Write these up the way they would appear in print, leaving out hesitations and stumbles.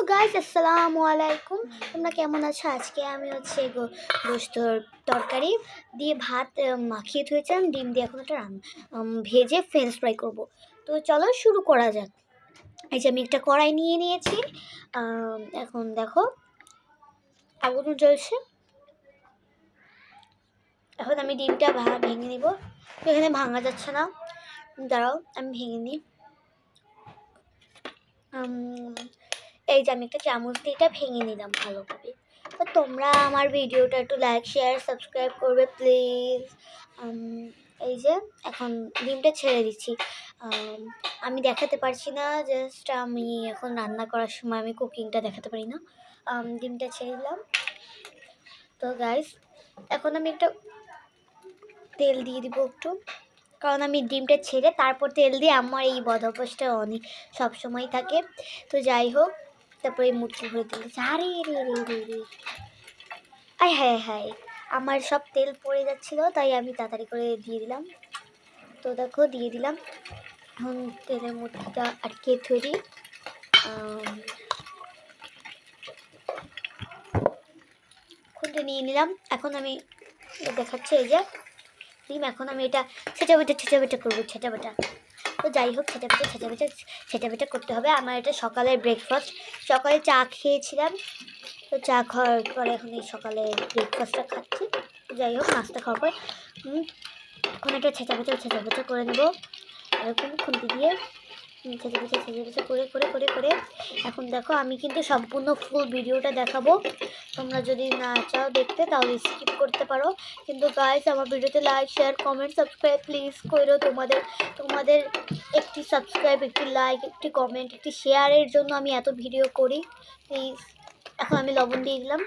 Guys আসসালামু আলাইকুম। তোমরা কেমন আছো? আজকে আমি হচ্ছে গোশতর তরকারি দিয়ে ভাত মাখিয়ে থুয়েছিলাম, ডিম দিয়ে এখন একটা ভেজে ফ্রেঞ্চ ফ্রাই করবো। তো চলো শুরু করা যাক। এই যে আমি একটা কড়াই নিয়ে নিয়েছি। এখন দেখো আগুন জ্বলছে। এখন আমি ডিমটা ভেঙে নিব। এখানে ভাঙা যাচ্ছে না, দাঁড়াও আমি ভেঙে নিই। এই যে আমি একটা চামচ দিয়ে এটা ভেঙে নিলাম ভালোভাবে। তো তোমরা আমার ভিডিওটা একটু লাইক শেয়ার সাবস্ক্রাইব করবে প্লিজ। এই যে এখন ডিমটা ছেড়ে দিচ্ছি। আমি দেখাতে পারছি না, জাস্ট আমি এখন রান্না করার সময় আমি কুকিংটা দেখাতে পারি না। ডিমটা ছেড়ে দিলাম। তো গাইস এখন আমি একটা তেল দিয়ে দিব একটু, কারণ আমি ডিমটা ছেড়ে তারপর তেল দিয়ে আমার এই বদ অভ্যাসটা অনেক সবসময় থাকে। তো যাই হোক, তারপরে এই মুটকি ভরে দিল। আরে রে রে রে রে, আয় হ্যাঁ হ্যাঁ, আমার সব তেল পড়ে যাচ্ছিলো, তাই আমি তাড়াতাড়ি করে দিয়ে দিলাম। তো দেখো দিয়ে দিলাম। এখন তেলের মুটকিটা আটকে ধরি। খুঁজে নিয়ে নিলাম। এখন আমি দেখাচ্ছি এই যে ডিম। এখন আমি এটা ছেঁচা বেটা করবো, ছেঁচা বেটা। তো যাই হোক, ছেঁচা বেটা করতে হবে। আমার এটা সকালের ব্রেকফাস্ট। সকালে চা খেয়েছিলাম, তো চা খাওয়ার পরে এখন এই সকালে ব্রেকফাস্টটা খাচ্ছি। যাই হোক, নাস্তা খাওয়ার পর এখন একটা ছেঁচা বেটা করে নেবো এরকম খুন্তি দিয়ে। ছেঁচা বেটা করে করে করে করে এখন দেখো আমি কিন্তু সম্পূর্ণ ফুল ভিডিওটা দেখাবো। তোমরা যদি না চাও দেখতে তাহলে স্কিপ করতে পারো, কিন্তু গাইস আমার ভিডিওতে like share comment subscribe please করো। তোমাদের একটি সাবস্ক্রাইব, একটি লাইক, একটি কমেন্ট, একটি শেয়ারের জন্য আমি এত ভিডিও করি প্লিজ। এখন আমি লবণ দিয়ে দিলাম।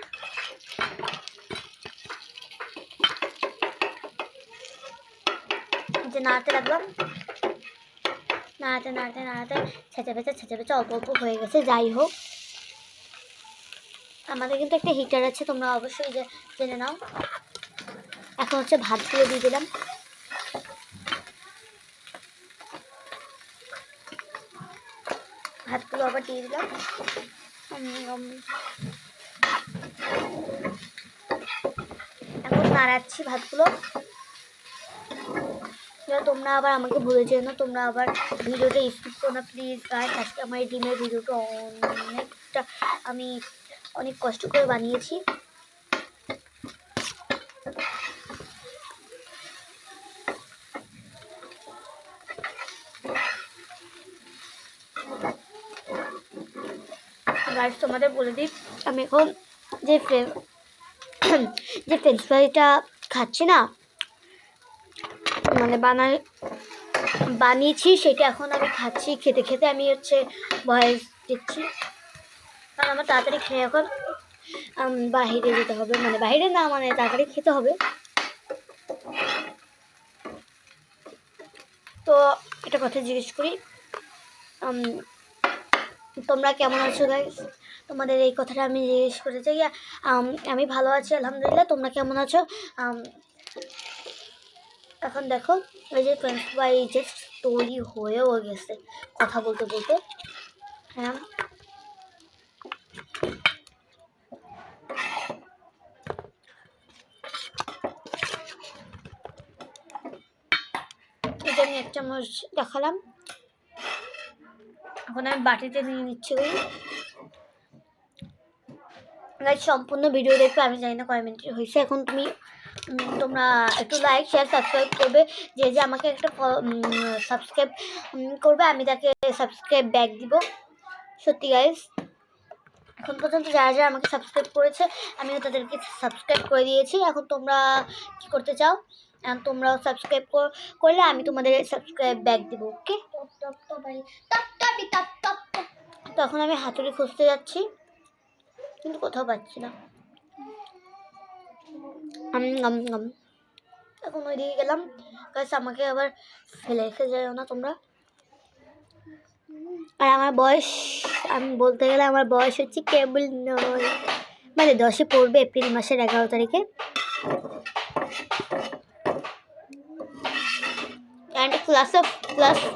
যে নাড়াতে লাগলাম, নাড়াতে ছেঁচা বেচা অল্প অল্প হয়ে গেছে। যাই হোক, আমাদের কিন্তু একটা হিটার আছে, তোমরা অবশ্যই জেনে নাও। এখন হচ্ছে ভাতগুলো দিয়ে দিলাম। ভাতগুলো আবার দিয়ে দিলাম। এখন নাড়াচ্ছি ভাতগুলো। তোমরা আবার আমাকে ভুলে যেও না, তোমরা আবার ভিডিওটা স্কিপ করো না প্লিজ গাইস। আজকে আমার এই ডিমের ভিডিওটা অনেকটা আমি অনেক কষ্ট করে বানিয়েছি। গাইস তোমাদের বলে দিই, আমি এখন যে ফ্রেঞ্চ ফ্রাইটা খাচ্ছি না, মানে বানিয়েছি সেটা এখন আমি খাচ্ছি। খেতে খেতে আমি হচ্ছে ভয়েস দিচ্ছি, কারণ আমার তাড়াতাড়ি খেয়ে এখন বাহিরে যেতে হবে। মানে বাহিরে না, মানে তাড়াতাড়ি খেতে হবে। তো একটা কথা জিজ্ঞেস করি, তোমরা কেমন আছো গাইস? তোমাদের এই কথাটা আমি জিজ্ঞেস করতে চাই। আমি ভালো আছি আলহামদুলিল্লাহ। তোমরা কেমন আছো? এখন দেখো এই যে ফ্রেঞ্চ ফ্রাই জাস্ট তৈরি হয়েও গেছে কথা বলতে বলতে। হ্যাঁ, এটা আমি এক চামচ দেখালাম। এখন আমি বাটিতে নিয়ে নিচ্ছি। সম্পূর্ণ ভিডিও দেখবে। আমি জানি না কয় মিনিট হয়েছে। এখন তোমরা একটু লাইক শেয়ার সাবস্ক্রাইব করবে। যে আমাকে একটা সাবস্ক্রাইব করবে, আমি তাকে সাবস্ক্রাইব ব্যাক দিব। সত্যি গাইস, এখন পর্যন্ত যারা আমাকে সাবস্ক্রাইব করেছে আমিও তাদেরকে সাবস্ক্রাইব করে দিয়েছি। এখন তোমরা কি করতে চাও? তোমরাও সাবস্ক্রাইব করলে আমি তোমাদের সাবস্ক্রাইব ব্যাক দিব। ওকে, তো এখন আমি হাতুড়ি খুঁজতে যাচ্ছি, কিন্তু কোথাও পাচ্ছি না। এখন ওইদিকে গেলাম। গাইস আমাকে আবার ফেলে রেখে যাও না তোমরা। আর আমার বয়স, আমি বলতে গেলে আমার বয়স হচ্ছে কেবল 9, মানে 10-এ পড়বে এপ্রিল মাসের 11 তারিখে। অ্যান্ড ক্লাস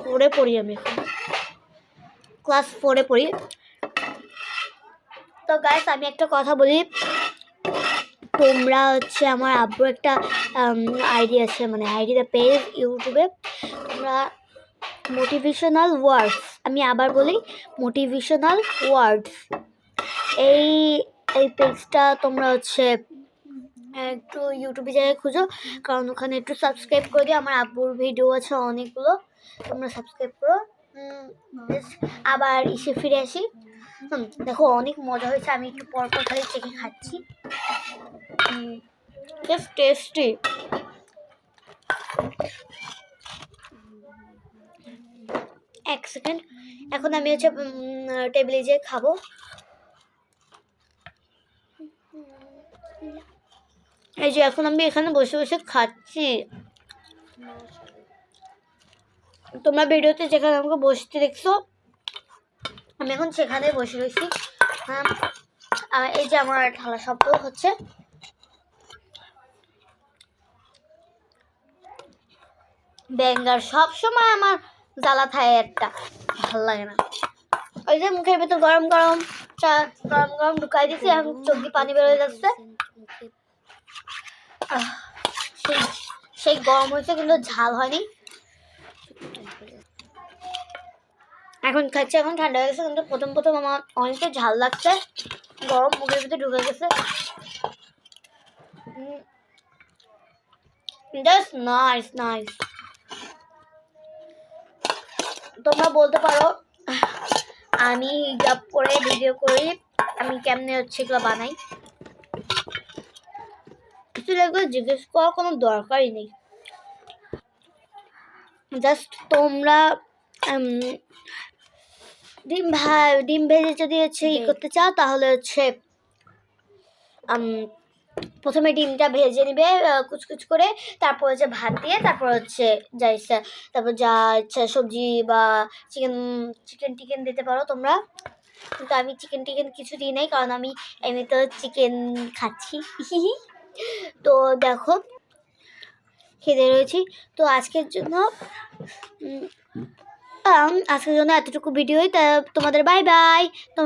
4-এ পড়ি। আমি এখন ক্লাস 4-এ পড়ি। তো গাইস আমি একটা কথা বলি, তোমরা হচ্ছে আমার আব্বুর একটা আইডি আছে, মানে আইডিটা পেজ ইউটিউবে, তোমরা মোটিভেশনাল ওয়ার্ডস, আমি আবার বলি মোটিভেশনাল ওয়ার্ডস, এই এই পেজটা তোমরা হচ্ছে একটু ইউটিউবে জায়গায় খুঁজো, কারণ ওখানে একটু সাবস্ক্রাইব করে দিও। আমার আব্বুর ভিডিও আছে অনেকগুলো, তোমরা সাবস্ক্রাইব করো। আবার এসে ফিরে আসি। দেখো অনেক মজা হয়েছে, আমি একটু পরপর খালি চেখে খাচ্ছি, জাস্ট টেস্টি। এক সেকেন্ড, এখন আমি হচ্ছে টেবিলে যেয়ে খাবো। এই যে এখন আমি এখানে বসে বসে খাচ্ছি, তোমরা ভিডিওতে যেখানে আমাকে বসতে দেখছো আমি এখন সেখানে বসে রয়েছি। আর এই যে আমার থালা শব্দ হচ্ছে, ব্যাঙ্গার সবসময় আমার জ্বালা থাকে, একটা ভাল লাগে না। ওই যে মুখের ভেতর গরম গরম চা গরম গরম ঢুকাই দিছি, এখন চোখ দিয়ে পানি বেরোয় যাচ্ছে, সেই গরম হয়েছে কিন্তু ঝাল হয়নি। এখন খাচ্ছি, এখন ঠান্ডা হয়ে গেছে, কিন্তু প্রথম প্রথম আমার অনেকটা ঝাল লাগছে, গরম মুখের ভিতরে ঢুকে গেছে। Just nice nice. তোমরা বলতে পারো আমি হিজাব করে ভিডিও করি, আমি কেমনে হচ্ছে এগুলো বানাই, এগুলো জিজ্ঞেস করার কোনো দরকারই নেই। জাস্ট তোমরা ডিম ভেজে যদি হচ্ছে ই করতে চাও, তাহলে হচ্ছে প্রথমে ডিমটা ভেজে নিবে কুচকুচ করে, তারপর হচ্ছে ভাত দিয়ে, তারপর হচ্ছে যা ইচ্ছা, তারপর যা ইচ্ছা সবজি বা চিকেন দিতে পারো তোমরা, কিন্তু আমি চিকেন কিছু দিই নাই, কারণ আমি এমনিতে চিকেন খাচ্ছি। তো দেখো খেতে রয়েছি। তো আজকের জন্য এতটুকু ভিডিওই, তা তোমাদের বাই বাই। তো